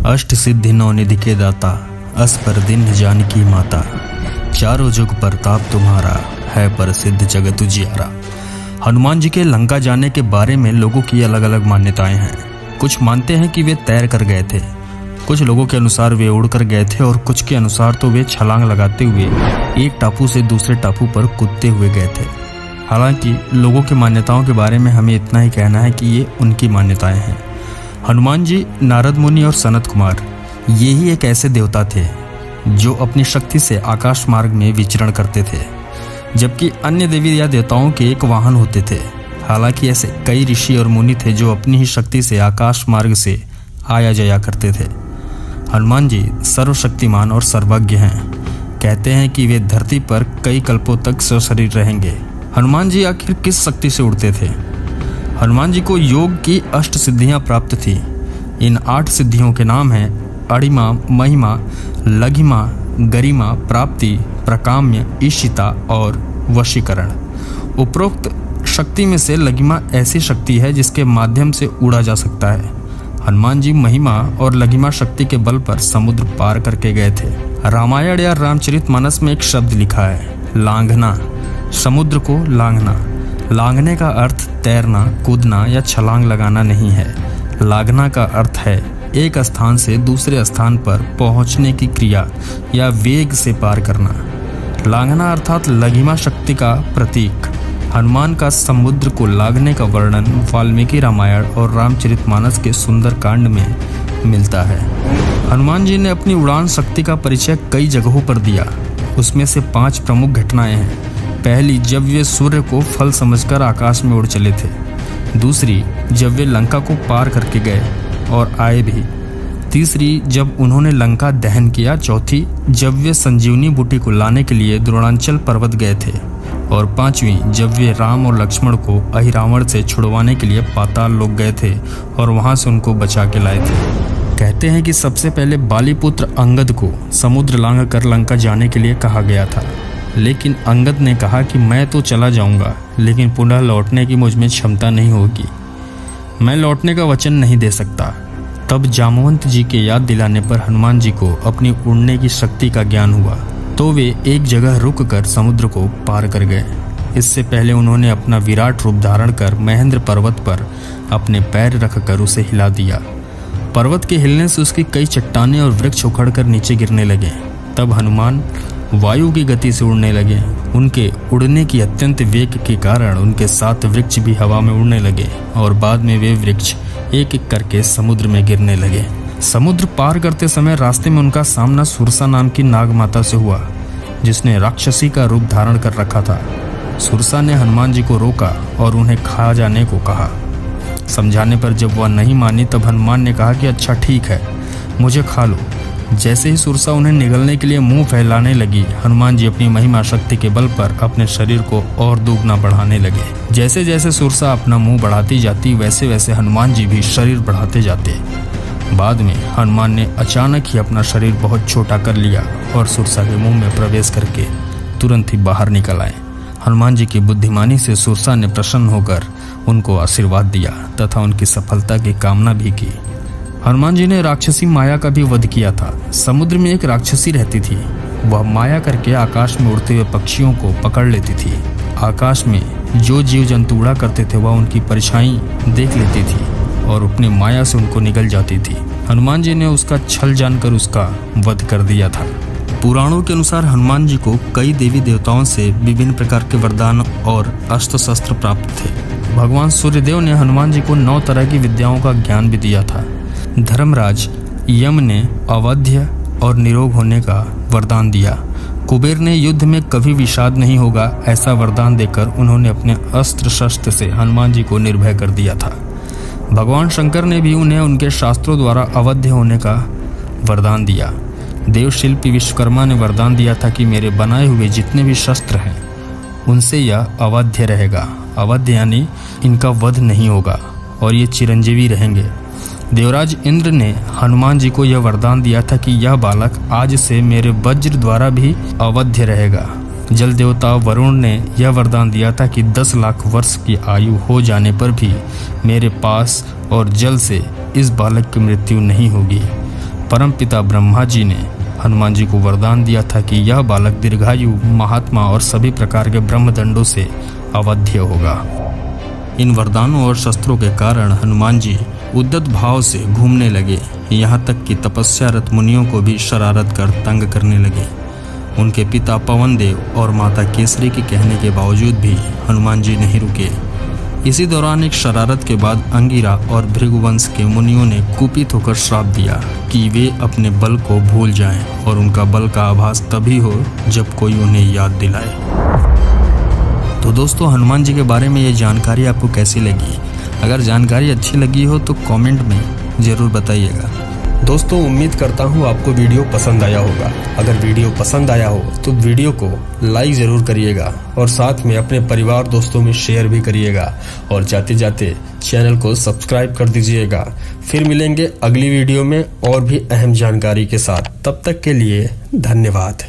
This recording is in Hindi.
अष्ट सिद्धि नवनिधि के दाता, अस्पर्दिन जानकी माता। चारों जुग प्रताप तुम्हारा, है प्रसिद्ध जगत उजियारा। हनुमान जी के लंका जाने के बारे में लोगों की अलग अलग मान्यताएं हैं। कुछ मानते हैं कि वे तैर कर गए थे, कुछ लोगों के अनुसार वे उड़ कर गए थे और कुछ के अनुसार तो वे छलांग लगाते हुए एक टापू से दूसरे टापू पर कूदते हुए गए थे। हालांकि लोगों की मान्यताओं के बारे में हमें इतना ही कहना है कि ये उनकी मान्यताएं हैं। हनुमान जी, नारद मुनि और सनत कुमार, ये ही एक ऐसे देवता थे जो अपनी शक्ति से आकाश मार्ग में विचरण करते थे, जबकि अन्य देवी या देवताओं के एक वाहन होते थे। हालांकि ऐसे कई ऋषि और मुनि थे जो अपनी ही शक्ति से आकाश मार्ग से आया जाया करते थे। हनुमान जी सर्वशक्तिमान और सर्वज्ञ हैं। कहते हैं कि वे धरती पर कई कल्पों तक सशरीर रहेंगे। हनुमान जी आखिर किस शक्ति से उड़ते थे? हनुमान जी को योग की 8 सिद्धियां प्राप्त थी। इन 8 सिद्धियों के नाम हैं अणिमा, महिमा, लघिमा, गरिमा, प्राप्ति, प्रकाम्य, ईशिता और वशीकरण। उपरोक्त शक्ति में से लघिमा ऐसी शक्ति है जिसके माध्यम से उड़ा जा सकता है। हनुमान जी महिमा और लघिमा शक्ति के बल पर समुद्र पार करके गए थे। रामायण या रामचरितमानस में एक शब्द लिखा है, लांघना। समुद्र को लांघना। लांघने का अर्थ तैरना, कूदना या छलांग लगाना नहीं है। लांघना का अर्थ है एक स्थान से दूसरे स्थान पर पहुंचने की क्रिया या वेग से पार करना। लांघना अर्थात लघिमा शक्ति का प्रतीक। हनुमान का समुद्र को लांघने का वर्णन वाल्मीकि रामायण और रामचरितमानस के सुंदर कांड में मिलता है। हनुमान जी ने अपनी उड़ान शक्ति का परिचय कई जगहों पर दिया। उसमें से 5 प्रमुख घटनाएं हैं। पहली, जब वे सूर्य को फल समझकर आकाश में उड़ चले थे। दूसरी, जब वे लंका को पार करके गए और आए भी। तीसरी, जब उन्होंने लंका दहन किया। चौथी, जब वे संजीवनी बूटी को लाने के लिए द्रोणांचल पर्वत गए थे। और 5वीं, जब वे राम और लक्ष्मण को अहिरावण से छुड़वाने के लिए पाताल लोक गए थे और वहां से उनको बचा के लाए थे। कहते हैं कि सबसे पहले बालीपुत्र अंगद को समुद्र लांघ कर लंका जाने के लिए कहा गया था, लेकिन अंगद ने कहा कि मैं तो चला जाऊंगा, लेकिन पुनः लौटने की मुझ में क्षमता नहीं होगी, मैं लौटने का वचन नहीं दे सकता। तब जामवंत जी के याद दिलाने पर हनुमान जी को अपनी उड़ने की शक्ति का ज्ञान हुआ, तो वे एक जगह रुककर समुद्र को पार कर गए। इससे पहले उन्होंने अपना विराट रूप धारण कर महेंद्र पर्वत पर अपने पैर रखकर उसे हिला दिया। पर्वत के हिलने से उसकी कई चट्टानें और वृक्ष उखड़कर नीचे गिरने लगे। तब हनुमान वायु की गति से उड़ने लगे। उनके उड़ने की अत्यंत वेग के कारण उनके 7 वृक्ष भी हवा में उड़ने लगे और बाद में वे वृक्ष एक एक करके समुद्र में गिरने लगे। समुद्र पार करते समय रास्ते में उनका सामना सुरसा नाम की नाग माता से हुआ, जिसने राक्षसी का रूप धारण कर रखा था। सुरसा ने हनुमान जी को रोका और उन्हें खा जाने को कहा। समझाने पर जब वह नहीं मानी तब हनुमान ने कहा कि अच्छा ठीक है, मुझे खा लो। जैसे ही सुरसा उन्हें निगलने के लिए मुंह फैलाने लगी, हनुमान जी अपनी महिमा शक्ति के बल पर अपने शरीर को और दुगना बढ़ाने लगे। जैसे जैसे सुरसा अपना मुंह बढ़ाती जाती, वैसे वैसे हनुमान जी भी शरीर बढ़ाते जाते। बाद में हनुमान ने अचानक ही अपना शरीर बहुत छोटा कर लिया और सुरसा के मुंह में प्रवेश करके तुरंत ही बाहर निकल आए। हनुमान जी की बुद्धिमानी से सुरसा ने प्रसन्न होकर उनको आशीर्वाद दिया तथा उनकी सफलता की कामना भी की। हनुमान जी ने राक्षसी माया का भी वध किया था। समुद्र में एक राक्षसी रहती थी। वह माया करके आकाश में उड़ते हुए पक्षियों को पकड़ लेती थी। आकाश में जो जीव जंतु उड़ा करते थे वह उनकी परछाई देख लेती थी और अपनी माया से उनको निगल जाती थी। हनुमान जी ने उसका छल जानकर उसका वध कर दिया था। पुराणों के अनुसार हनुमान जी को कई देवी देवताओं से विभिन्न प्रकार के वरदान और अस्त्र शस्त्र प्राप्त थे। भगवान सूर्यदेव ने हनुमान जी को 9 तरह की विद्याओं का ज्ञान भी दिया था। धर्मराज यम ने अवध्य और निरोग होने का वरदान दिया। कुबेर ने युद्ध में कभी विषाद नहीं होगा ऐसा वरदान देकर उन्होंने अपने अस्त्र शस्त्र से हनुमान जी को निर्भय कर दिया था। भगवान शंकर ने भी उन्हें उनके शास्त्रों द्वारा अवध्य होने का वरदान दिया। देवशिल्पी विश्वकर्मा ने वरदान दिया था कि मेरे बनाए हुए जितने भी शस्त्र हैं उनसे यह अवध्य रहेगा। अवध्य यानी इनका वध नहीं होगा और ये चिरंजीवी रहेंगे। देवराज इंद्र ने हनुमान जी को यह वरदान दिया था कि यह बालक आज से मेरे वज्र द्वारा भी अवध्य रहेगा। जल देवता वरुण ने यह वरदान दिया था कि 10 लाख वर्ष की आयु हो जाने पर भी मेरे पास और जल से इस बालक की मृत्यु नहीं होगी। परमपिता ब्रह्मा जी ने हनुमान जी को वरदान दिया था कि यह बालक दीर्घायु, महात्मा और सभी प्रकार के ब्रह्मदंडों से अवध्य होगा। इन वरदानों और शस्त्रों के कारण हनुमान जी उद्दत भाव से घूमने लगे, यहाँ तक कि तपस्यारत मुनियों को भी शरारत कर तंग करने लगे। उनके पिता पवन देव और माता केसरी के कहने के बावजूद भी हनुमान जी नहीं रुके। इसी दौरान एक शरारत के बाद अंगिरा और भृगुवंश के मुनियों ने कुपित होकर श्राप दिया कि वे अपने बल को भूल जाएं और उनका बल का आभास तभी हो जब कोई उन्हें याद दिलाए। तो दोस्तों, हनुमान जी के बारे में ये जानकारी आपको कैसी लगी? अगर जानकारी अच्छी लगी हो तो कमेंट में ज़रूर बताइएगा। दोस्तों, उम्मीद करता हूँ आपको वीडियो पसंद आया होगा। अगर वीडियो पसंद आया हो तो वीडियो को लाइक ज़रूर करिएगा और साथ में अपने परिवार दोस्तों में शेयर भी करिएगा और जाते जाते चैनल को सब्सक्राइब कर दीजिएगा। फिर मिलेंगे अगली वीडियो में और भी अहम जानकारी के साथ। तब तक के लिए धन्यवाद।